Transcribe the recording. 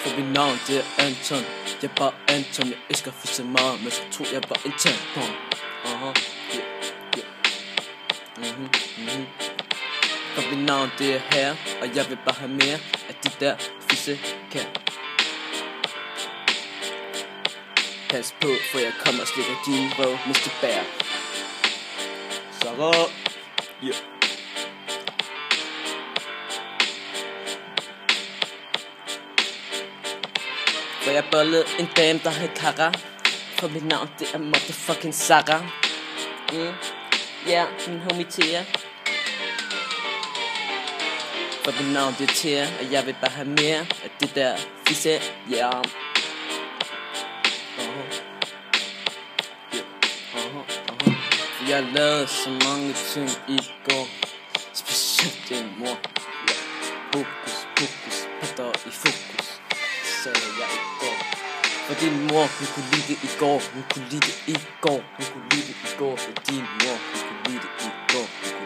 For mit navn det er Anton. Jeg er bare Anton. Jeg elsker fisse meget, men så tror jeg bare en tampon. For mit navn det er her, og jeg vil bare have mere af de der fisse kan. Pas på, for jeg kommer og slikker din røv, Mr. Bear. Sarah, yeah. For jeg bollede en dame, der hed Kara. For mit navn det er motherfucking Sarah. Ja, min homie Thea. For mit navn det er Thea, og jeg vil bare have mere af det der fisse, yeah. Jeg lavede så mange ting i går, specielt din mor. Hokus pokus, patter i fokus, sagde jeg i går. For din mor, hun kunne lide det i går, hun kunne lide det i går, hun kunne lide det i går. For din mor, hun kunne lide det i går.